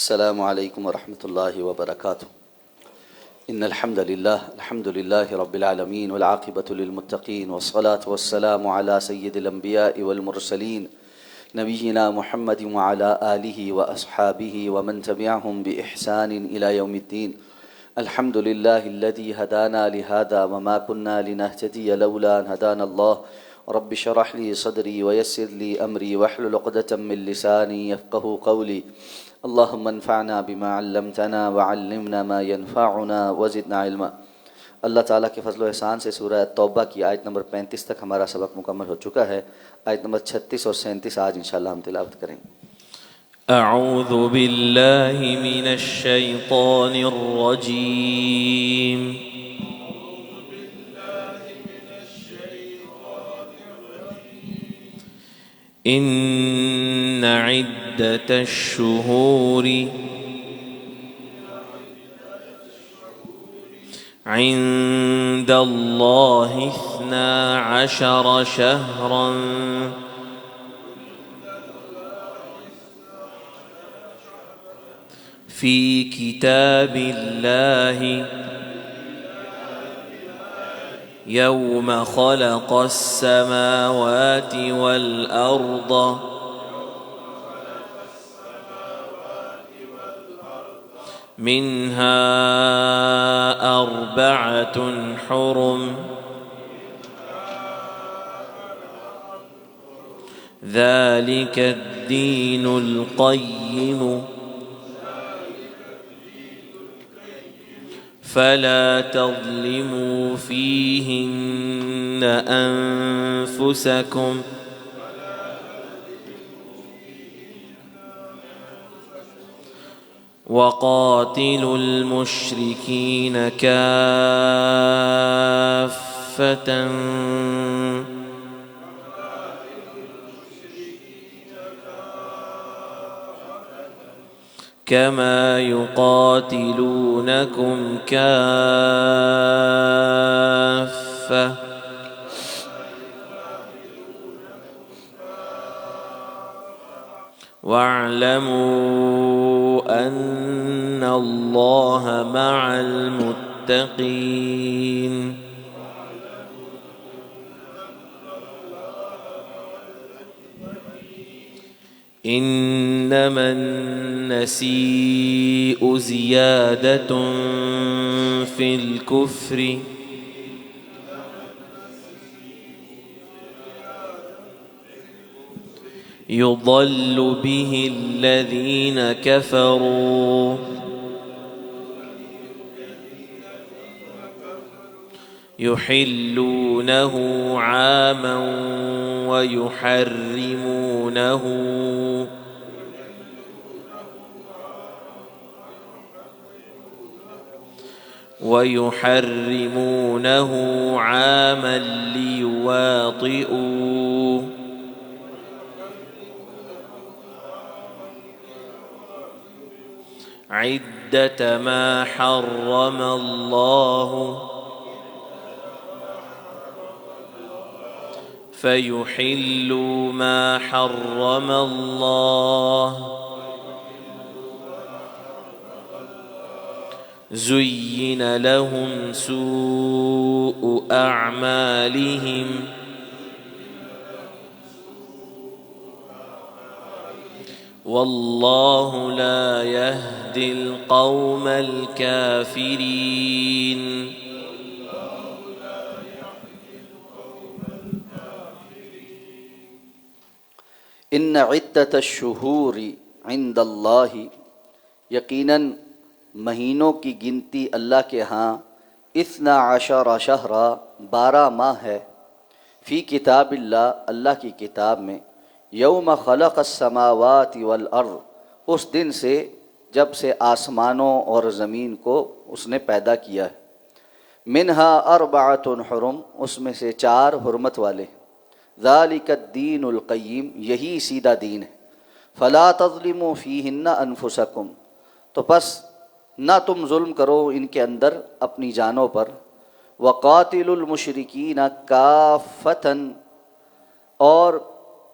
السلام علیکم ورحمۃ اللہ وبرکاتہ۔ ان الحمد للہ رب العالمین والعاقبۃ للمتقین والصلاة والسلام علی سید الانبیاء والمرسلین نبینا محمد وعلی آلہ واصحابہ ومن تبعہم بإحسان الی یوم الدین۔ الحمد للہ الذی ہدانا لہذا وما كنا لنہتدی لولا ان ہدانا اللہ۔ رب اشرح لی صدری ویسر لی امری واحلل عقدۃ من لسانی یفقہوا قولی۔ اللہم انفعنا بما علمتنا وعلمنا ما ينفعنا وزدنا علما۔ اللہ تعالیٰ کے فضل و احسان سے سورہ توبہ کی آیت نمبر 35 تک ہمارا سبق مکمل ہو چکا ہے۔ آیت نمبر 36 اور 37 آج انشاءاللہ ہم تلاوت کریں گے۔ اعوذ باللہ من الشیطان الرجیم۔ ان عدة الشهور عند الله 12 شهرا في كتاب الله يوم خلق السماوات والأرض منها 4 حرم ذلك الدين القيم فلا تظلموا فيهن أنفسكم وقاتلوا المشركين كافة كما يقاتلونكم كافة واعلموا أن الله مع المتقين۔ إنما النسيء زيادة في الكفر يضل به الذين كفروا يحلونه عاما ويحرمونه عاما ليواطئوا عدة ما حرم الله فيحلوا ما حرم الله زين لهم سوء أعمالهم والله لا يهدي القوم الكافرين۔ ان عدت الشہور عند اللہ، یقیناً مہینوں کی گنتی اللہ کے ہاں 12 شہرا 12 ماہ ہے، فی کتاب اللہ اللہ کی کتاب میں، یوم خلق السماوات والارض اس دن سے جب سے آسمانوں اور زمین کو اس نے پیدا کیا ہے، منہا 4 حرم اس میں سے 4 حرمت والے، ذالک الدین القیم یہی سیدھا دین ہے، فلا تظلموا فیہن انفسکم تو پس نہ تم ظلم کرو ان کے اندر اپنی جانوں پر، وقاتلوا المشرکین کافۃ اور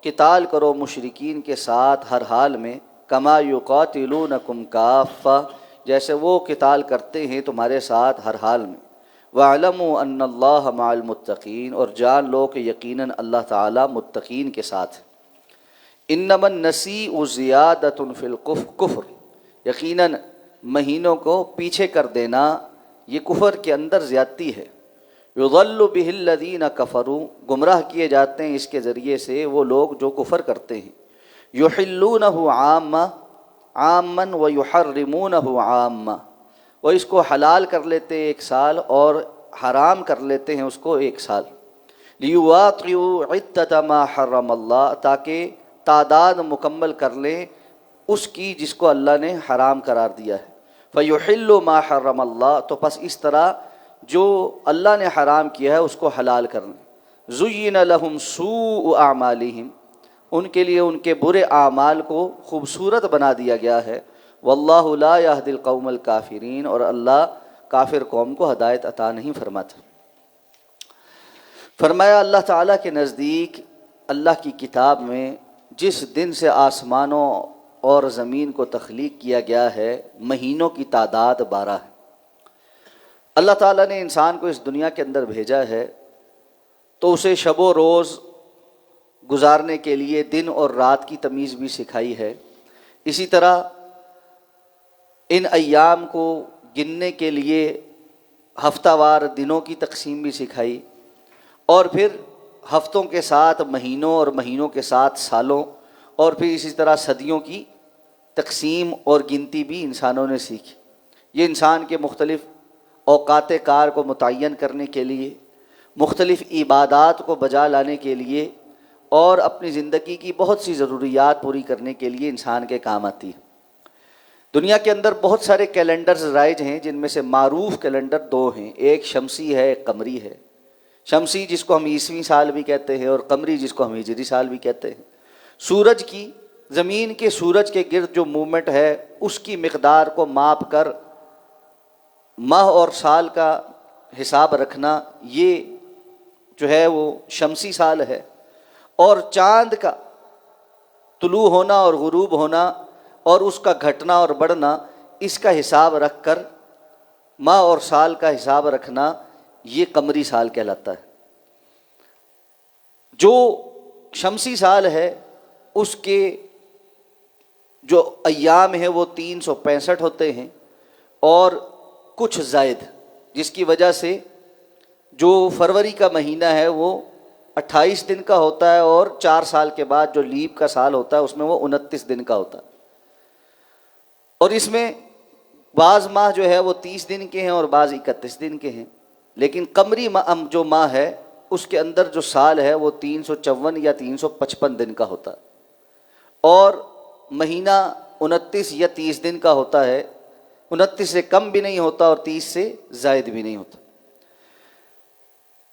قتال کرو مشرکین کے ساتھ ہر حال میں، کما یقاتلونکم کافہ، جیسے وہ قتال کرتے ہیں تمہارے ساتھ ہر حال میں۔ وَاعْلَمُوا أَنَّ اللَّهَ مَعَ الْمُتَّقِينَ، اور جان لو کہ یقیناً اللہ تعالیٰ متقین کے ساتھ ہے۔ انما النسیء زیادۃ فی الکفر، یقیناً مہینوں کو پیچھے کر دینا یہ کفر کے اندر زیادتی ہے۔ یضل بہ الذین کفروا، گمراہ کیے جاتے ہیں اس کے ذریعے سے وہ لوگ جو کفر کرتے ہیں۔ یحلونہ عاما ویحرمونہ عاما، وہ اس کو حلال کر لیتے ہیں ایک سال اور حرام کر لیتے ہیں اس کو ایک سال۔ لیواطئوا عدۃ ما حرم اللہ، تاکہ تعداد مکمل کر لیں اس کی جس کو اللہ نے حرام قرار دیا ہے۔ فیحل ما حرم اللہ، تو پس اس طرح جو اللہ نے حرام کیا ہے اس کو حلال کر لیں۔ زین لہم سوء اعمالہم، ان کے لیے ان کے برے اعمال کو خوبصورت بنا دیا گیا ہے۔ واللہ لا یہدی القوم الکافرین، اور اللہ کافر قوم کو ہدایت عطا نہیں فرماتا۔ فرمایا اللہ تعالیٰ کے نزدیک اللہ کی کتاب میں جس دن سے آسمانوں اور زمین کو تخلیق کیا گیا ہے مہینوں کی تعداد 12 ہے۔ اللہ تعالیٰ نے انسان کو اس دنیا کے اندر بھیجا ہے تو اسے شب و روز گزارنے کے لیے دن اور رات کی تمیز بھی سکھائی ہے۔ اسی طرح ان ایام کو گننے کے لیے ہفتہ وار دنوں کی تقسیم بھی سکھائی، اور پھر ہفتوں کے ساتھ مہینوں اور مہینوں کے ساتھ سالوں، اور پھر اسی طرح صدیوں کی تقسیم اور گنتی بھی انسانوں نے سیکھی۔ یہ انسان کے مختلف اوقات کار کو متعین کرنے کے لیے، مختلف عبادات کو بجا لانے کے لیے، اور اپنی زندگی کی بہت سی ضروریات پوری کرنے کے لیے انسان کے کام آتی ہے۔ دنیا کے اندر بہت سارے کیلنڈرز رائج ہیں، جن میں سے معروف کیلنڈر 2 ہیں، ایک شمسی ہے ایک قمری ہے۔ شمسی جس کو ہم عیسوی سال بھی کہتے ہیں، اور قمری جس کو ہم ہجری سال بھی کہتے ہیں۔ سورج کی، زمین کے سورج کے گرد جو موومنٹ ہے اس کی مقدار کو ماپ کر ماہ اور سال کا حساب رکھنا، یہ جو ہے وہ شمسی سال ہے۔ اور چاند کا طلوع ہونا اور غروب ہونا اور اس کا گھٹنا اور بڑھنا، اس کا حساب رکھ کر ماہ اور سال کا حساب رکھنا، یہ قمری سال کہلاتا ہے۔ جو شمسی سال ہے اس کے جو ایام ہیں وہ 365 ہوتے ہیں اور کچھ زائد، جس کی وجہ سے جو فروری کا مہینہ ہے وہ 28 دن کا ہوتا ہے، اور 4 سال کے بعد جو لیپ کا سال ہوتا ہے اس میں وہ 29 دن کا ہوتا ہے۔ اور اس میں بعض ماہ جو ہے وہ 30 دن کے ہیں اور بعض 31 دن کے ہیں، لیکن قمری جو ماہ ہے اس کے اندر جو سال ہے وہ 354 یا 355 دن کا ہوتا ہے، اور مہینہ 29 یا 30 دن کا ہوتا ہے۔ 29 سے کم بھی نہیں ہوتا اور 30 سے زائد بھی نہیں ہوتا۔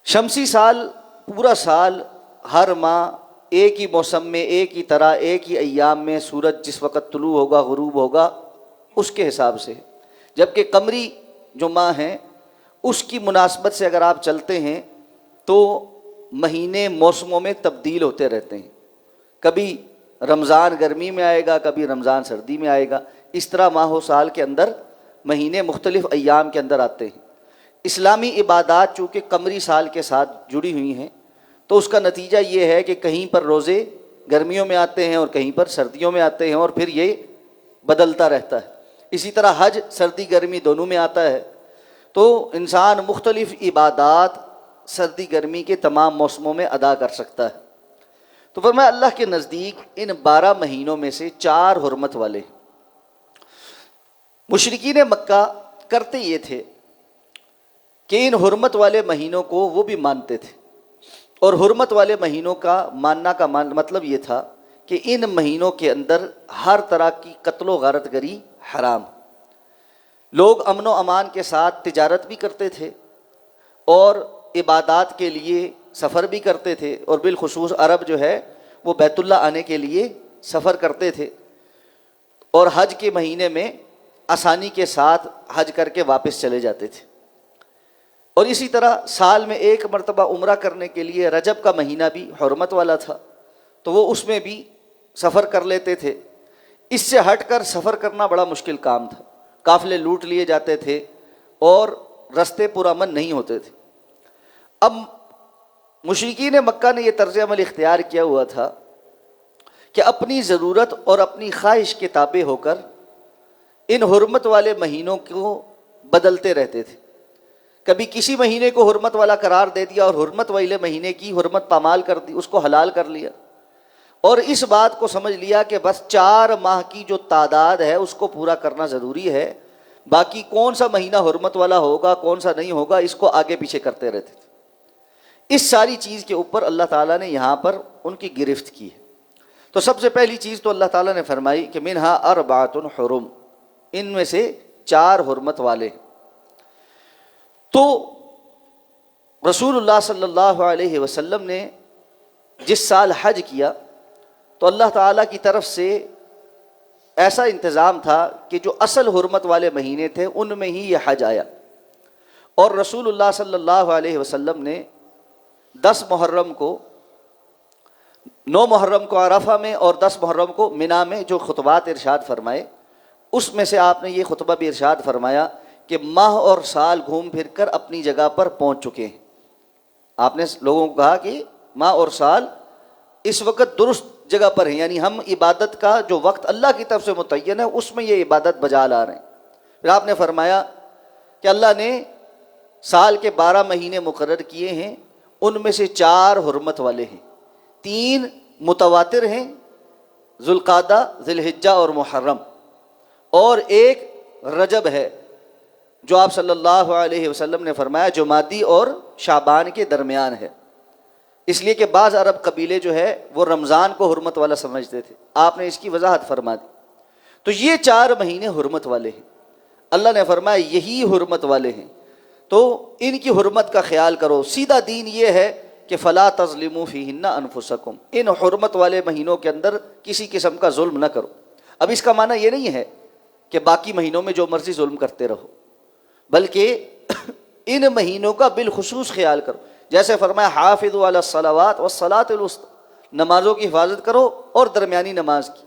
شمسی سال پورا سال ہر ماہ ایک ہی موسم میں، ایک ہی طرح، ایک ہی ایام میں سورج جس وقت طلوع ہوگا غروب ہوگا اس کے حساب سے، جبکہ قمری جو ماہ ہیں اس کی مناسبت سے اگر آپ چلتے ہیں تو مہینے موسموں میں تبدیل ہوتے رہتے ہیں۔ کبھی رمضان گرمی میں آئے گا، کبھی رمضان سردی میں آئے گا، اس طرح ماہ و سال کے اندر مہینے مختلف ایام کے اندر آتے ہیں۔ اسلامی عبادات چونکہ قمری سال کے ساتھ جڑی ہوئی ہیں تو اس کا نتیجہ یہ ہے کہ کہیں پر روزے گرمیوں میں آتے ہیں اور کہیں پر سردیوں میں آتے ہیں، اور پھر یہ بدلتا رہتا ہے۔ اسی طرح حج سردی گرمی دونوں میں آتا ہے، تو انسان مختلف عبادات سردی گرمی کے تمام موسموں میں ادا کر سکتا ہے۔ تو فرمایا اللہ کے نزدیک ان 12 مہینوں میں سے 4 حرمت والے۔ مشرکین مکہ کرتے یہ تھے کہ ان حرمت والے مہینوں کو وہ بھی مانتے تھے، اور حرمت والے مہینوں کا ماننا کا مطلب یہ تھا کہ ان مہینوں کے اندر ہر طرح کی قتل و غارت گری حرام۔ لوگ امن و امان کے ساتھ تجارت بھی کرتے تھے اور عبادات کے لیے سفر بھی کرتے تھے، اور بالخصوص عرب جو ہے وہ بیت اللہ آنے کے لیے سفر کرتے تھے، اور حج کے مہینے میں آسانی کے ساتھ حج کر کے واپس چلے جاتے تھے۔ اور اسی طرح سال میں ایک مرتبہ عمرہ کرنے کے لیے رجب کا مہینہ بھی حرمت والا تھا، تو وہ اس میں بھی سفر کر لیتے تھے۔ اس سے ہٹ کر سفر کرنا بڑا مشکل کام تھا، قافلے لوٹ لیے جاتے تھے اور رستے پرامن نہیں ہوتے تھے۔ اب مشرکین مکہ نے یہ طرز عمل اختیار کیا ہوا تھا کہ اپنی ضرورت اور اپنی خواہش کے تابع ہو کر ان حرمت والے مہینوں کو بدلتے رہتے تھے۔ کبھی کسی مہینے کو حرمت والا قرار دے دیا اور حرمت والے مہینے کی حرمت پامال کر دی، اس کو حلال کر لیا، اور اس بات کو سمجھ لیا کہ بس 4 ماہ کی جو تعداد ہے اس کو پورا کرنا ضروری ہے، باقی کون سا مہینہ حرمت والا ہوگا کون سا نہیں ہوگا اس کو آگے پیچھے کرتے رہتے تھے۔ اس ساری چیز کے اوپر اللہ تعالیٰ نے یہاں پر ان کی گرفت کی ہے۔ تو سب سے پہلی چیز تو اللہ تعالیٰ نے فرمائی کہ منہا اربعۃ حرم، ان میں سے 4 حرمت والے ہیں۔ تو رسول اللہ صلی اللہ علیہ وسلم نے جس سال حج کیا تو اللہ تعالیٰ کی طرف سے ایسا انتظام تھا کہ جو اصل حرمت والے مہینے تھے ان میں ہی یہ حج آیا، اور رسول اللہ صلی اللہ علیہ وسلم نے 10 محرم کو، 9 محرم کو عرفہ میں اور 10 محرم کو منی میں جو خطبات ارشاد فرمائے، اس میں سے آپ نے یہ خطبہ بھی ارشاد فرمایا کہ ماہ اور سال گھوم پھر کر اپنی جگہ پر پہنچ چکے ہیں۔ آپ نے لوگوں کو کہا کہ ماہ اور سال اس وقت درست جگہ پر ہیں، یعنی ہم عبادت کا جو وقت اللہ کی طرف سے متعین ہے اس میں یہ عبادت بجا لا رہے ہیں۔ پھر آپ نے فرمایا کہ اللہ نے سال کے 12 مہینے مقرر کیے ہیں، ان میں سے 4 حرمت والے ہیں، 3 متواتر ہیں، ذوالقعدہ، ذی الحجہ اور محرم، اور ایک رجب ہے جو آپ صلی اللہ علیہ وسلم نے فرمایا جمادی اور شعبان کے درمیان ہے، اس لیے کہ بعض عرب قبیلے جو ہے وہ رمضان کو حرمت والا سمجھتے تھے، آپ نے اس کی وضاحت فرما دی۔ تو یہ 4 مہینے حرمت والے ہیں، اللہ نے فرمایا یہی حرمت والے ہیں، تو ان کی حرمت کا خیال کرو۔ سیدھا دین یہ ہے کہ فلا تظلموا فیہن انفسکم، ان حرمت والے مہینوں کے اندر کسی قسم کا ظلم نہ کرو۔ اب اس کا معنی یہ نہیں ہے کہ باقی مہینوں میں جو مرضی ظلم کرتے رہو، بلکہ ان مہینوں کا بالخصوص خیال کرو، جیسے فرمایا حافظوا علی الصلوات والصلاۃ الوسطی، نمازوں کی حفاظت کرو اور درمیانی نماز کی۔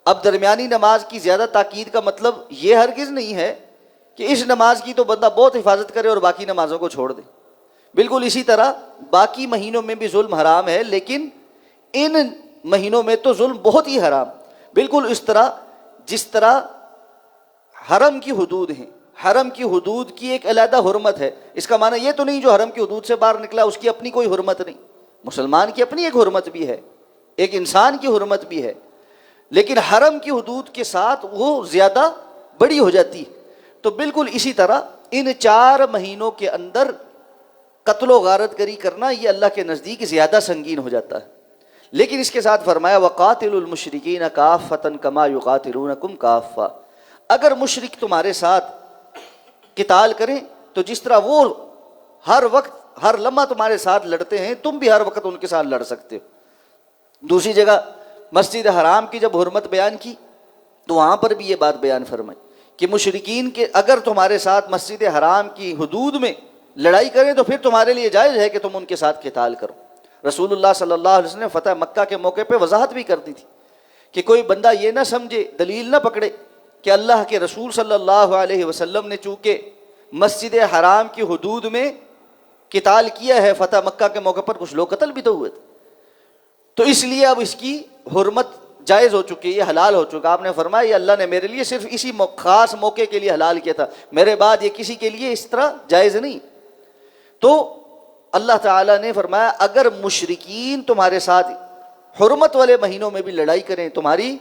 اب درمیانی نماز کی زیادہ تاکید کا مطلب یہ ہرگز نہیں ہے کہ اس نماز کی تو بندہ بہت حفاظت کرے اور باقی نمازوں کو چھوڑ دے۔ بالکل اسی طرح باقی مہینوں میں بھی ظلم حرام ہے، لیکن ان مہینوں میں تو ظلم بہت ہی حرام، بالکل اس طرح جس طرح حرم کی حدود ہیں، حرم کی حدود کی ایک علیحدہ حرمت ہے۔ اس کا معنی یہ تو نہیں جو حرم کی حدود سے باہر نکلا اس کی اپنی کوئی حرمت نہیں، مسلمان کی اپنی ایک حرمت بھی ہے، ایک انسان کی حرمت بھی ہے، لیکن حرم کی حدود کے ساتھ وہ زیادہ بڑی ہو جاتی ہے۔ تو بالکل اسی طرح ان 4 مہینوں کے اندر قتل و غارت گری کرنا یہ اللہ کے نزدیک زیادہ سنگین ہو جاتا ہے۔ لیکن اس کے ساتھ فرمایا وَقَاتِلُوا الْمُشْرِكِينَ كَافَّةً كَمَا يُقَاتِلُونَكُمْ كَافَّةً، اگر مشرک تمہارے ساتھ قتال کریں تو جس طرح وہ ہر وقت ہر لمحہ تمہارے ساتھ لڑتے ہیں تم بھی ہر وقت ان کے ساتھ لڑ سکتے ہو۔ دوسری جگہ مسجد حرام کی جب حرمت بیان کی تو وہاں پر بھی یہ بات بیان فرمائی کہ مشرکین کے اگر تمہارے ساتھ مسجد حرام کی حدود میں لڑائی کریں تو پھر تمہارے لیے جائز ہے کہ تم ان کے ساتھ قتال کرو۔ رسول اللہ صلی اللہ علیہ وسلم نے فتح مکہ کے موقع پہ وضاحت بھی کر دی تھی کہ کوئی بندہ یہ نہ سمجھے، دلیل نہ پکڑے کہ اللہ کے رسول صلی اللہ علیہ وسلم نے چونکہ مسجد حرام کی حدود میں قتال کیا ہے، فتح مکہ کے موقع پر کچھ لوگ قتل بھی تو ہوئے تھے، تو اس لیے اب اس کی حرمت جائز ہو چکی ہے، یہ حلال ہو چکا۔ آپ نے فرمایا یہ اللہ نے میرے لیے صرف اسی خاص موقع کے لیے حلال کیا تھا، میرے بعد یہ کسی کے لیے اس طرح جائز نہیں۔ تو اللہ تعالیٰ نے فرمایا اگر مشرکین تمہارے ساتھ حرمت والے مہینوں میں بھی لڑائی کریں، تمہاری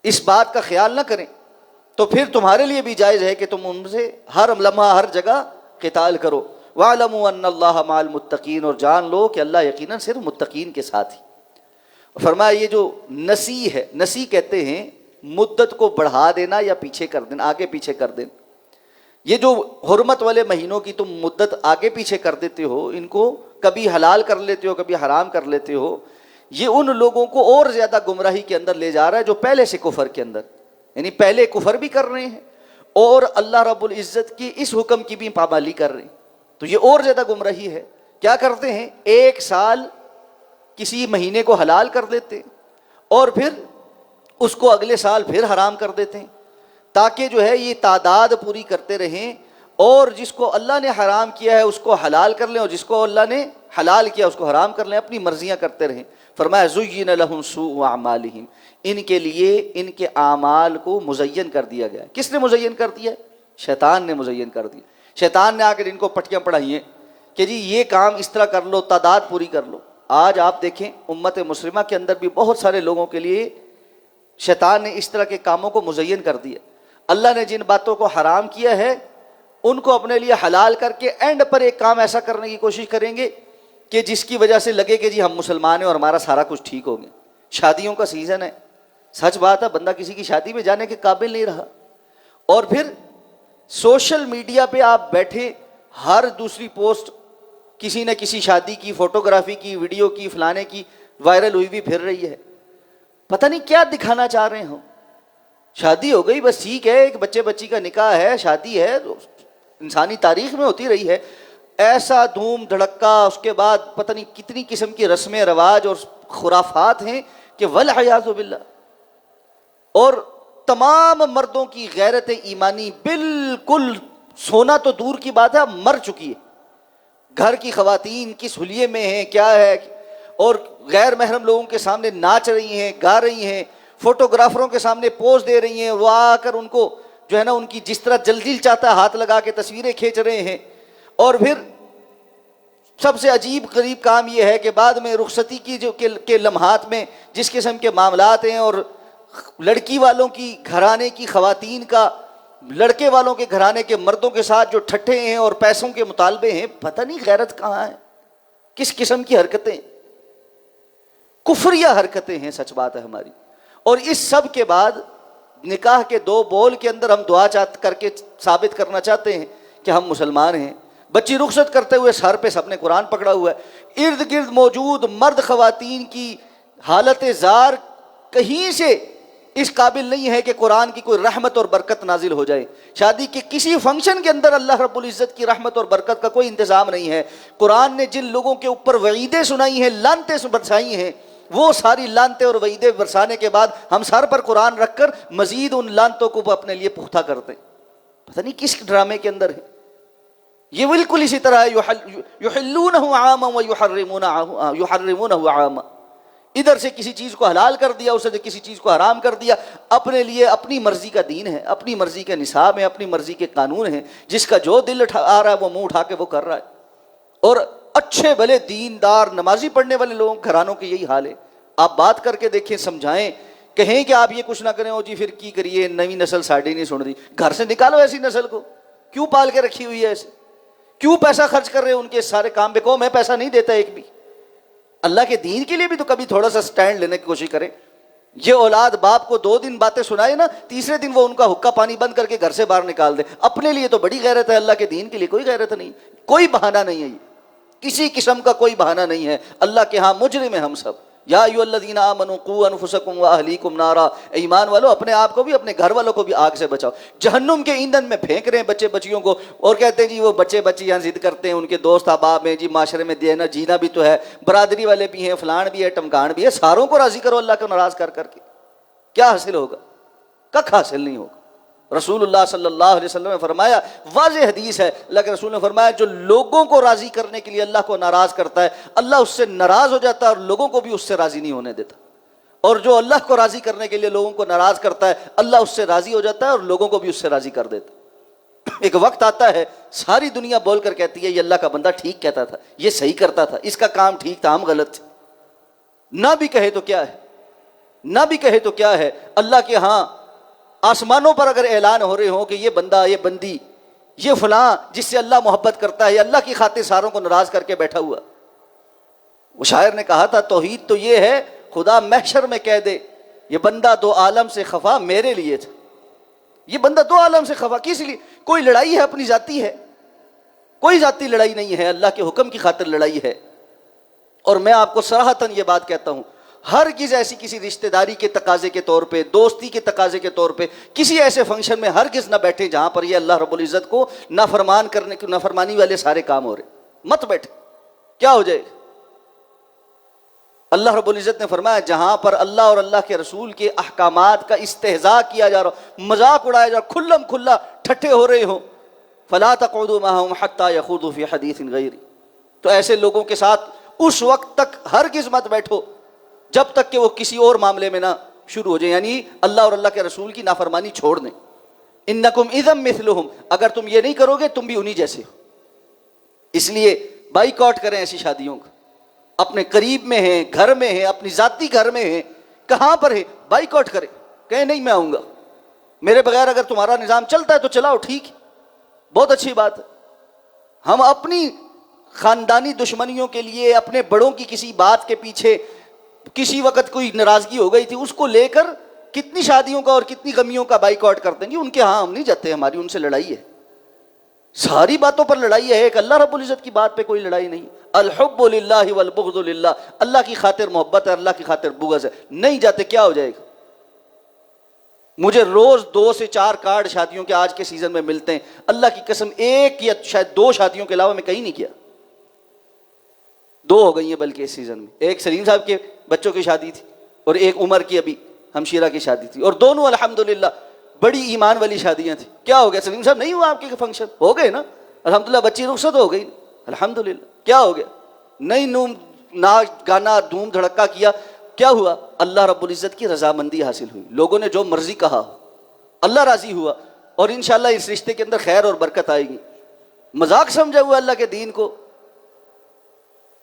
اس بات کا خیال نہ کریں، تو پھر تمہارے لیے بھی جائز ہے کہ تم ان سے ہر لمحہ ہر جگہ قتال کرو۔ وَاعْلَمُوا أَنَّ اللَّهَ مَعَ الْمُتَّقِينَ، اور جان لو کہ اللہ یقیناً صرف متقین کے ساتھ ہی۔ فرمایا یہ جو نسی ہے، نسی کہتے ہیں مدت کو بڑھا دینا یا پیچھے کر دینا، آگے پیچھے کر دینا۔ یہ جو حرمت والے مہینوں کی تم مدت آگے پیچھے کر دیتے ہو، ان کو کبھی حلال کر لیتے ہو کبھی حرام کر لیتے ہو، یہ ان لوگوں کو اور زیادہ گمراہی کے اندر لے جا رہا ہے جو پہلے سے کفر کے اندر، یعنی پہلے کفر بھی کر رہے ہیں اور اللہ رب العزت کی اس حکم کی بھی پابندی کر رہے ہیں، تو یہ اور زیادہ گمراہی ہے۔ کیا کرتے ہیں؟ 1 سال کسی مہینے کو حلال کر دیتے اور پھر اس کو اگلے سال پھر حرام کر دیتے ہیں، تاکہ جو ہے یہ تعداد پوری کرتے رہیں، اور جس کو اللہ نے حرام کیا ہے اس کو حلال کر لیں، اور جس کو اللہ نے حلال کیا اس کو حرام کر لیں، اپنی مرضیاں کرتے رہیں۔ فرمایا زُيِّنَ لَهُمْ سُوءُ أَعْمَالِهِمْ، ان کے لیے ان کے اعمال کو مزین کر دیا گیا۔ کس نے مزین کر دیا؟ شیطان نے مزین کر دیا۔ شیطان نے آ کر ان کو پٹیاں پڑھائی ہیں کہ جی یہ کام اس طرح کر لو، تعداد پوری کر لو۔ آج آپ دیکھیں امت مسلمہ کے اندر بھی بہت سارے لوگوں کے لیے شیطان نے اس طرح کے کاموں کو مزین کر دیا۔ اللہ نے جن باتوں کو حرام کیا ہے ان کو اپنے لیے حلال کر کے اینڈ پر ایک کام ایسا کرنے کی کوشش کریں گے کہ جس کی وجہ سے لگے کہ جی ہم مسلمان ہیں اور ہمارا سارا کچھ ٹھیک ہو گیا۔ شادیوں کا سیزن ہے، سچ بات ہے، بندہ کسی کی شادی میں جانے کے قابل نہیں رہا، اور پھر سوشل میڈیا پہ آپ بیٹھے، ہر دوسری پوسٹ کسی نہ کسی شادی کی فوٹوگرافی کی، ویڈیو کی، فلانے کی وائرل ہوئی بھی پھر رہی ہے۔ پتہ نہیں کیا دکھانا چاہ رہے ہوں۔ شادی ہو گئی بس ٹھیک ہے، ایک بچے بچی کا نکاح ہے، شادی ہے، انسانی تاریخ میں ہوتی رہی ہے، ایسا دھوم دھڑکا، اس کے بعد پتہ نہیں کتنی قسم کی رسمیں رواج اور خرافات ہیں کہ والعیاذ باللہ۔ اور تمام مردوں کی غیرت ایمانی بالکل سونا تو دور کی بات ہے، مر چکی ہے۔ گھر کی خواتین کس حلیے میں ہیں، کیا ہے، اور غیر محرم لوگوں کے سامنے ناچ رہی ہیں، گا رہی ہیں، فوٹوگرافروں کے سامنے پوز دے رہی ہیں، وہ آ کر ان کو جو ہے نا ان کی جس طرح دل چاہتا ہے ہاتھ لگا کے تصویریں کھینچ رہے ہیں۔ اور پھر سب سے عجیب غریب کام یہ ہے کہ بعد میں رخصتی کی کے لمحات میں جس قسم کے معاملات ہیں، اور لڑکی والوں کی گھرانے کی خواتین کا لڑکے والوں کے گھرانے کے مردوں کے ساتھ جو ٹھٹھے ہیں اور پیسوں کے مطالبے ہیں، پتہ نہیں غیرت کہاں ہے، کس قسم کی حرکتیں، کفریہ حرکتیں ہیں، سچ بات ہے ہماری۔ اور اس سب کے بعد نکاح کے دو بول کے اندر ہم دعا کر کے ثابت کرنا چاہتے ہیں کہ ہم مسلمان ہیں۔ بچی رخصت کرتے ہوئے سر پہ سب نے قرآن پکڑا ہوا ہے، ارد گرد موجود مرد خواتین کی حالت زار کہیں سے اس قابل نہیں ہے کہ قرآن کی کوئی رحمت اور برکت نازل ہو جائے۔ شادی کے کسی فنکشن کے اندر اللہ رب العزت کی رحمت اور برکت کا کوئی انتظام نہیں ہے۔ قرآن نے جن لوگوں کے اوپر وعیدیں سنائی ہیں، لعنتیں برسائی ہیں، وہ ساری لعنتیں اور وعیدیں برسانے کے بعد ہم سر پر قرآن رکھ کر مزید ان لعنتوں کو اپنے لیے پختہ کرتے ہیں۔ پتہ نہیں کس ڈرامے کے اندر ہے۔ یہ بالکل اسی طرح ہے، یحلونہ عاما ویحرمونہ عاما، ادھر سے کسی چیز کو حلال کر دیا، اسے کسی چیز کو حرام کر دیا، اپنے لیے اپنی مرضی کا دین ہے، اپنی مرضی کے نصاب ہے، اپنی مرضی کے قانون ہیں، جس کا جو دل آ رہا ہے وہ منہ اٹھا کے وہ کر رہا ہے۔ اور اچھے بھلے دیندار نمازی پڑھنے والے لوگوں گھرانوں کے یہی حال ہے۔ آپ بات کر کے دیکھیں، سمجھائیں، کہیں کہ آپ یہ کچھ نہ کریں، ہو جی پھر کی کریے، نئی نسل ساڑی نہیں سن دی۔ گھر سے نکالو ایسی نسل کو، کیوں پال کے رکھی ہوئی ہے ایسے؟ کیوں پیسہ خرچ کر رہے ہیں ان کے سارے کام پہ؟ کو میں پیسہ نہیں دیتا ایک بھی۔ اللہ کے دین کے لیے بھی تو کبھی تھوڑا سا سٹینڈ لینے کی کوشش کریں۔ یہ اولاد باپ کو 2 دن باتیں سنائے نا، تیسرے دن وہ ان کا حقہ پانی بند کر کے گھر سے باہر نکال دے۔ اپنے لیے تو بڑی غیرت ہے، اللہ کے دین کے لیے کوئی غیرت نہیں، کوئی بہانہ نہیں ہے، یہ کسی قسم کا کوئی بہانہ نہیں ہے۔ اللہ کے ہاں مجرم ہیں ہم سب۔ یا ایھا الذین آمنوا قوا انفسکم واہلیکم نارا، ایمان والو اپنے آپ کو بھی اپنے گھر والوں کو بھی آگ سے بچاؤ۔ جہنم کے ایندھن میں پھینک رہے ہیں بچے بچیوں کو، اور کہتے ہیں جی وہ بچے بچیاں ضد کرتے ہیں، ان کے دوست احباب ہیں، جی معاشرے میں دینا جینا بھی تو ہے، برادری والے بھی ہیں، فلان بھی ہے، ٹمکان بھی ہے، ساروں کو راضی کرو اللہ کو ناراض کر کر کے، کیا حاصل ہوگا؟ ککھ حاصل نہیں ہوگا۔ رسول اللہ صلی اللہ علیہ وسلم نے فرمایا، واضح حدیث ہے، اللہ کے رسول نے فرمایا جو لوگوں کو راضی کرنے کے لیے اللہ کو ناراض کرتا ہے، اللہ اس سے ناراض ہو جاتا ہے اور لوگوں کو بھی اس سے راضی نہیں ہونے دیتا۔ اور جو اللہ کو راضی کرنے کے لیے لوگوں کو ناراض کرتا ہے، اللہ اس سے راضی ہو جاتا ہے اور لوگوں کو بھی اس سے راضی کر دیتا ہے۔ ایک وقت آتا ہے ساری دنیا بول کر کہتی ہے یہ اللہ کا بندہ ٹھیک کہتا تھا، یہ صحیح کرتا تھا، اس کا کام ٹھیک تھا، ہم غلط تھے۔ نہ بھی کہے تو کیا ہے، نہ بھی کہے تو کیا ہے، اللہ کے ہاں آسمانوں پر اگر اعلان ہو رہے ہوں کہ یہ بندہ، یہ بندی، یہ فلاں جس سے اللہ محبت کرتا ہے، اللہ کی خاطر ساروں کو ناراض کر کے بیٹھا ہوا۔ وہ شاعر نے کہا تھا توحید تو یہ ہے خدا محشر میں کہہ دے یہ بندہ 2 عالم سے خفا میرے لیے تھا۔ یہ بندہ 2 عالم سے خفا کس لیے؟ کوئی لڑائی ہے اپنی ذاتی ہے؟ کوئی ذاتی لڑائی نہیں ہے، اللہ کے حکم کی خاطر لڑائی ہے۔ اور میں آپ کو صراحتاً یہ بات کہتا ہوں، ہرگز ایسی کسی رشتہ داری کے تقاضے کے طور پہ، دوستی کے تقاضے کے طور پہ کسی ایسے فنکشن میں ہرگز نہ بیٹھے جہاں پر یہ اللہ رب العزت کو نافرمانی والے سارے کام ہو رہے۔ مت بیٹھے، کیا ہو جائے گا؟ اللہ رب العزت نے فرمایا جہاں پر اللہ اور اللہ کے رسول کے احکامات کا استہزاء کیا جا رہا، مذاق اڑایا جا رہا، کھلم کھلا ٹھٹھے ہو رہے ہوں، فلا تقعدوا معهم حتى يخوضوا في حديث غيره، تو ایسے لوگوں کے ساتھ اس وقت تک ہرگز مت بیٹھو جب تک کہ وہ کسی اور معاملے میں نہ شروع ہو جائیں، یعنی اللہ اور اللہ کے رسول کی نافرمانی چھوڑ دیں۔ انکم اذا مثلهم، اگر تم یہ نہیں کرو گے تم بھی انہی جیسے ہو۔ اس لیے بائیکاٹ کریں ایسی شادیوں کا، اپنے قریب میں ہیں، گھر میں ہیں، اپنی ذاتی گھر میں ہیں، کہاں پر ہے، بائیکاٹ کریں، کہیں نہیں میں آؤں گا، میرے بغیر اگر تمہارا نظام چلتا ہے تو چلاؤ، ٹھیک ہے، بہت اچھی بات ہے۔ ہم اپنی خاندانی دشمنیوں کے لیے، اپنے بڑوں کی کسی بات کے پیچھے کسی وقت کوئی ناراضگی ہو گئی تھی، اس کو لے کر کتنی شادیوں کا اور کتنی غمیوں کا بائیکاٹ کرتے ہیں کہ ان کے ہاں ہم نہیں جاتے، ہماری ان سے لڑائی ہے، ساری باتوں پر لڑائی ہے، ایک اللہ رب العزت کی بات پہ کوئی لڑائی نہیں۔ الحب للہ والبغض للہ، اللہ کی خاطر محبت ہے، اللہ کی خاطر بغض ہے، نہیں جاتے کیا ہو جائے گا؟ مجھے روز 2 سے 4 کارڈ شادیوں کے آج کے سیزن میں ملتے ہیں، اللہ کی قسم ایک یا شاید 2 شادیوں کے علاوہ میں کہیں نہیں کیا، 2 ہو گئی ہیں بلکہ اس سیزن میں، ایک سلیم صاحب کے بچوں کی شادی تھی اور ایک عمر کی ابھی ہمشیرہ کی شادی تھی، اور دونوں الحمدللہ بڑی ایمان والی شادیاں تھیں۔ کیا ہو گیا سلیم صاحب، نہیں ہوا آپ کے فنکشن؟ ہو گئے نا الحمدللہ، بچی رخصت ہو گئی الحمدللہ، کیا ہو گیا؟ نہیں ناچ گانا دھوم دھڑکا کیا، کیا ہوا؟ اللہ رب العزت کی رضامندی حاصل ہوئی، لوگوں نے جو مرضی کہا، اللہ راضی ہوا، اور انشاءاللہ اس رشتے کے اندر خیر اور برکت آئے گی۔ مذاق سمجھا ہوا اللہ کے دین کو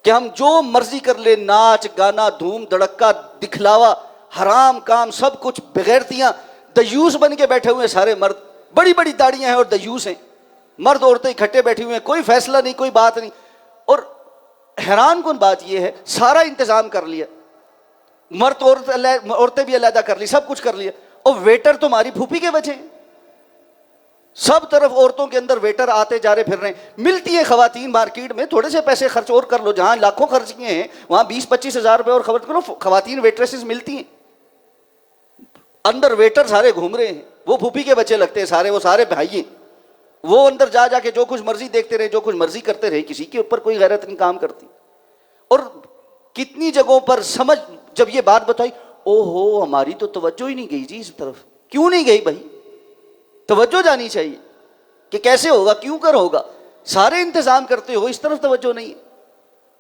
کہ ہم جو مرضی کر لیں، ناچ گانا دھوم دھڑکا دکھلاوا حرام کام سب کچھ، بغیرتیاں، دیوس بن کے بیٹھے ہوئے سارے مرد، بڑی بڑی داڑیاں ہیں اور دیوس ہیں، مرد عورتیں اکٹھے بیٹھے ہوئے ہیں، کوئی فیصلہ نہیں، کوئی بات نہیں۔ اور حیران کن بات یہ ہے، سارا انتظام کر لیا، مرد عورتیں بھی علیحدہ کر لی، سب کچھ کر لیا، اور ویٹر تمہاری پھوپھی کے بچے ہیں، سب طرف عورتوں کے اندر ویٹر آتے جا رہے پھر رہے ہیں۔ ملتی ہیں خواتین مارکیٹ میں، تھوڑے سے پیسے خرچ اور کر لو، جہاں لاکھوں خرچ کیے ہیں وہاں 20-25 ہزار روپے اور خرچ کرو، خواتین ویٹریسز ملتی ہیں، اندر ویٹر سارے گھوم رہے ہیں، وہ پھوپھی کے بچے لگتے ہیں سارے، وہ سارے بھائی ہیں، وہ اندر جا جا کے جو کچھ مرضی دیکھتے رہے، جو کچھ مرضی کرتے رہے، کسی کے اوپر کوئی غیرت نہیں کام کرتی۔ اور کتنی جگہوں پر سمجھ جب یہ بات بتائی، او ہو ہماری تو توجہ ہی نہیں گئی جی اس طرف، کیوں نہیں گئی بھائی؟ توجہ جانی چاہیے کہ کیسے ہوگا، کیوں کر ہوگا، سارے انتظام کرتے ہو، اس طرف توجہ نہیں ہے۔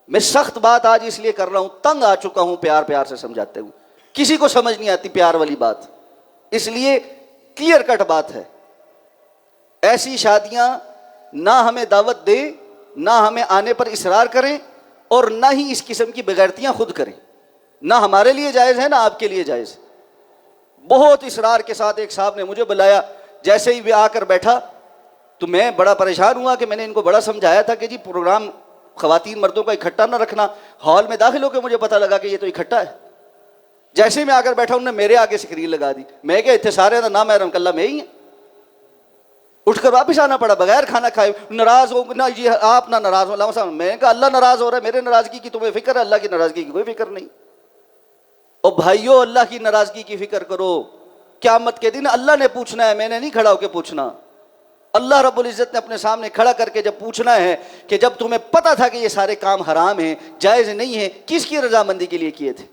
میں سخت بات آج اس لیے کر رہا ہوں، تنگ آ چکا ہوں پیار پیار سے سمجھاتے ہوں، کسی کو سمجھ نہیں آتی پیار والی بات، اس لیے کلیئر کٹ بات ہے، ایسی شادیاں نہ ہمیں دعوت دیں، نہ ہمیں آنے پر اصرار کریں، اور نہ ہی اس قسم کی بغیرتیاں خود کریں، نہ ہمارے لیے جائز ہے نہ آپ کے لیے جائز۔ بہت اصرار کے ساتھ ایک صاحب نے مجھے بلایا، جیسے ہی وہ آ کر بیٹھا تو میں بڑا پریشان ہوا کہ میں نے ان کو بڑا سمجھایا تھا کہ جی پروگرام خواتین مردوں کا اکٹھا نہ رکھنا، ہال میں داخل ہو کے مجھے پتہ لگا کہ یہ تو اکٹھا ہے۔ جیسے ہی میں آ کر بیٹھا انہوں نے میرے آگے اسکرین لگا دی، میں کہ اتنے سارے نہ محرم کلّا میں ہی ہیں، اٹھ کر واپس آنا پڑا بغیر کھانا کھائے، ناراض ہو نہ جی آپ نہ ناراض ہو، اللہ صاحب میں نے کہا اللہ ناراض ہو رہا ہے، میرے ناراضگی کی تمہیں فکر ہے، اللہ کی ناراضگی کی کوئی فکر نہیں۔ اور بھائیو اللہ کی ناراضگی کی فکر کرو، قیامت کے دن اللہ نے پوچھنا ہے، میں نے نہیں کھڑا ہو کے پوچھنا، اللہ رب العزت نے اپنے سامنے کھڑا کر کے جب پوچھنا ہے کہ جب تمہیں پتا تھا کہ یہ سارے کام حرام ہیں، جائز نہیں ہیں، کس کی رضامندی کے لیے کیے تھے،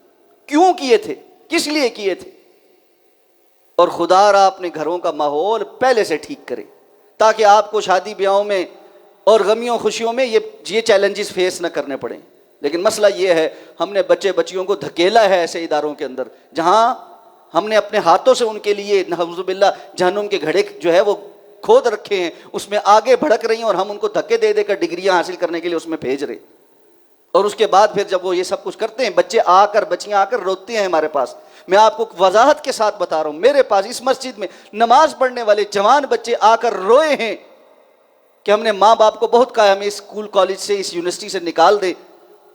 کیوں کیے تھے، کس لیے کیے تھے؟ اور خدا را اپنے گھروں کا ماحول پہلے سے ٹھیک کرے تاکہ آپ کو شادی بیاہوں میں اور غمیوں خوشیوں میں یہ چیلنجز فیس نہ کرنے پڑیں۔ لیکن مسئلہ یہ ہے ہم نے بچے بچیوں کو دھکیلا ہے ایسے اداروں کے اندر جہاں ہم نے اپنے ہاتھوں سے ان کے لیے نعوذ باللہ جہنم کے گھڑے جو ہے وہ کھود رکھے ہیں، اس میں آگے بھڑک رہی ہیں، اور ہم ان کو دھکے دے دے کر ڈگریاں حاصل کرنے کے لیے اس میں بھیج رہے ہیں۔ اور اس کے بعد پھر جب وہ یہ سب کچھ کرتے ہیں، بچے آ کر بچیاں آ کر روتی ہیں ہمارے پاس، میں آپ کو وضاحت کے ساتھ بتا رہا ہوں، میرے پاس اس مسجد میں نماز پڑھنے والے جوان بچے آ کر روئے ہیں کہ ہم نے ماں باپ کو بہت کہا ہمیں اس اسکول کالج سے اس یونیورسٹی سے نکال دے،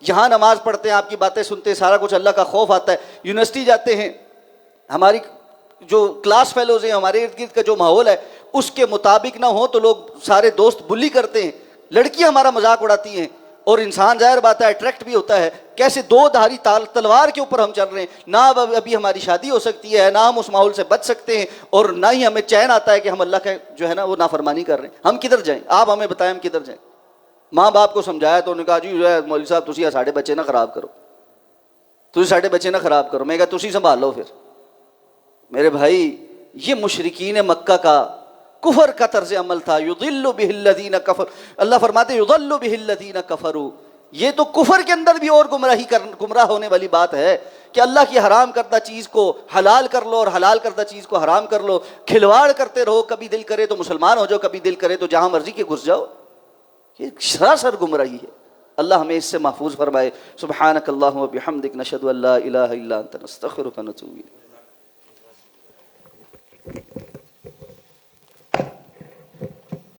یہاں نماز پڑھتے ہیں، آپ کی باتیں سنتے ہیں، سارا کچھ اللہ کا خوف آتا ہے، یونیورسٹی جاتے ہیں، ہماری جو کلاس فیلوز ہیں، ہمارے ارد گرد کا جو ماحول ہے اس کے مطابق نہ ہو تو لوگ سارے دوست بلی کرتے ہیں، لڑکیاں ہمارا مذاق اڑاتی ہیں، اور انسان ظاہر بات ہے اٹریکٹ بھی ہوتا ہے، کیسے دو دھاری تلوار کے اوپر ہم چل رہے ہیں، نہ ابھی ہماری شادی ہو سکتی ہے، نہ ہم اس ماحول سے بچ سکتے ہیں، اور نہ ہی ہمیں چین آتا ہے کہ ہم اللہ کا جو ہے نا وہ نافرمانی کر رہے ہیں، ہم کدھر جائیں؟ آپ ہمیں بتائیں ہم کدھر جائیں؟ ماں باپ کو سمجھایا تو انہوں نے کہا جی جو ہے مولوی صاحب تسی ساڑھے بچے نہ خراب کرو، تسی ساڈے بچے نہ خراب کرو. میں کہا تسی سنبھال لو پھر. میرے بھائی یہ مشرکین مکہ کا کفر کا طرز عمل تھا. یضل بہ الذین کفروا، اللہ فرماتے یضل بہ الذین کفروا، یہ تو کفر کے اندر بھی اور گمراہ ہونے والی بات ہے کہ اللہ کی حرام کردہ چیز کو حلال کر لو اور حلال کردہ چیز کو حرام کر لو. کھلواڑ کرتے رہو، کبھی دل کرے تو مسلمان ہو جاؤ، کبھی دل کرے تو جہاں مرضی کے گھس جاؤ. یہ سراسر گمراہی ہے. اللہ ہمیں اس سے محفوظ فرمائے. سبحانک اللہم و بحمدک، نشہد ان لا الہ الا انت، نستغفرک و نتوب الیک.